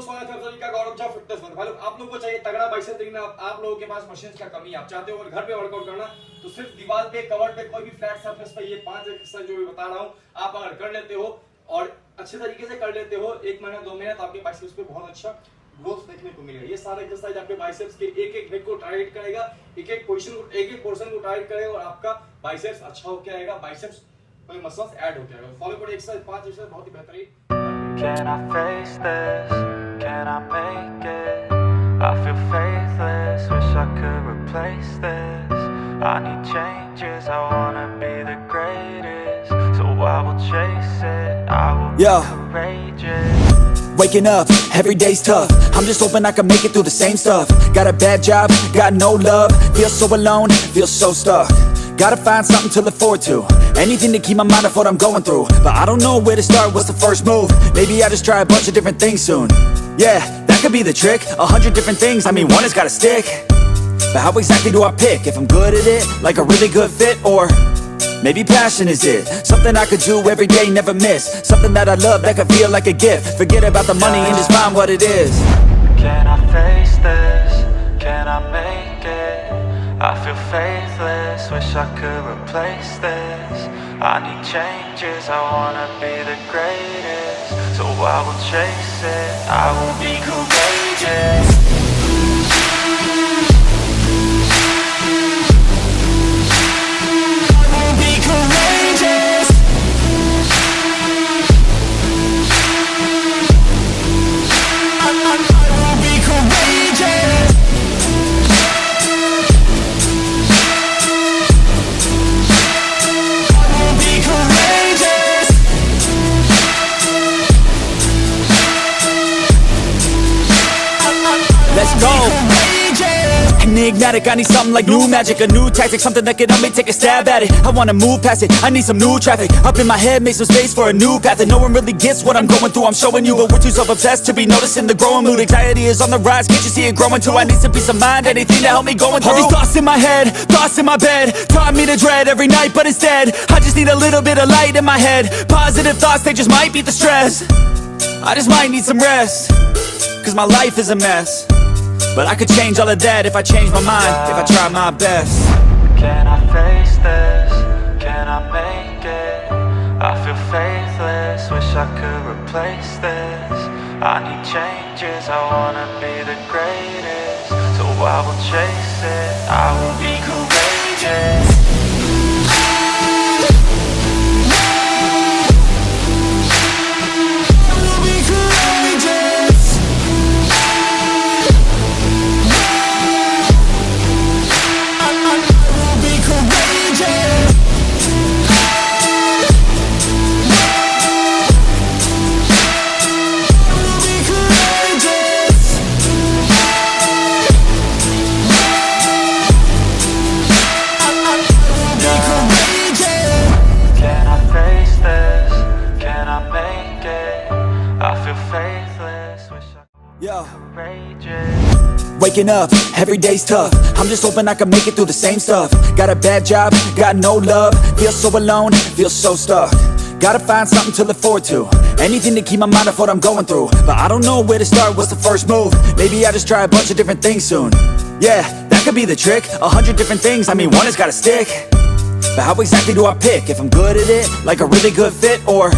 स्वागत है सभी का गौरव जा फिटनेस में। भाई लोग आप लोगों को चाहिए तगड़ा बाइसेप देखना, आप लोगों के पास मशीन का कमी है, आप चाहते हो अगर घर पे वर्कआउट करना तो सिर्फ दीवार पे कवर पे कोई भी फ्लैट सरफेस पे ये 5 एक्सरसाइज जो भी बता रहा हूँ आप अगर कर लेते हो और अच्छे तरीके से कर लेते हो 1 महीना 2 महीना तो आपके बाइसेप्स पे बहुत अच्छा ग्रोथ देखने को मिलेगा। ये सारे एक्सरसाइज आपके बाइसेप्स के एक एक हेड को टारगेट करेगा, एक एक पोर्शन को टारगेट करेगा और आपका बाइसेप्स अच्छा होके आएगा, बाइसेप्स कोई मसल्स ऐड होके आएगा। फॉलो करो एक्सरसाइज 5 एक्सरसाइज बहुत ही बेहतरीन। Can I face this? Can I make it? I feel faithless, wish I could replace this. I need changes, I wanna be the greatest. So I will chase it, I will be courageous. Waking up, every day's tough. I'm just hoping I can make it through the same stuff. Got a bad job, got no love. Feel so alone, feel so stuck. Gotta find something to look forward to. Anything to keep my mind off what I'm going through. But I don't know where to start, what's the first move? Maybe I just try a bunch of different things soon. Yeah, that could be the trick. 100 different things, I mean one has gotta stick. But how exactly do I pick? If I'm good at it, like a really good fit, or maybe passion is it? Something I could do every day, never miss. Something that I love that could feel like a gift. Forget about the money and just find what it is. Can I face this? Can I make it? I feel faithless, wish I could replace this. I need changes, I wanna be the greatest. So I will chase it, I will be courageous. Let's go. Enigmatic, I need something like new magic, a new tactic, something that can help me take a stab at it. I wanna move past it, I need some new traffic. Up in my head, make some space for a new path. And no one really gets what I'm going through, I'm showing you. But we're too self-obsessed to be noticing the growing mood. Anxiety is on the rise, can't you see it growing too? I need some peace of mind, anything to help me going through. All these thoughts in my head, thoughts in my bed, taught me to dread every night, but instead I just need a little bit of light in my head. Positive thoughts, they just might beat the stress. I just might need some rest, cause my life is a mess. But I could change all of that if I change my mind, if I try my best. Can I face this? Can I make it? I feel faithless, wish I could replace this. I need changes, I wanna be the greatest. So I will chase it, I will be courageous. Waking up, every day's tough. I'm just hoping I can make it through the same stuff. Got a bad job, got no love. Feel so alone, feel so stuck. Gotta find something to look forward to. Anything to keep my mind off what I'm going through. But I don't know where to start, what's the first move? Maybe I just try a bunch of different things soon. Yeah, that could be the trick. 100 different things, I mean one has gotta stick. But how exactly do I pick? If I'm good at it, like a really good fit, or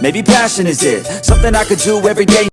maybe passion is it? Something I could do every day.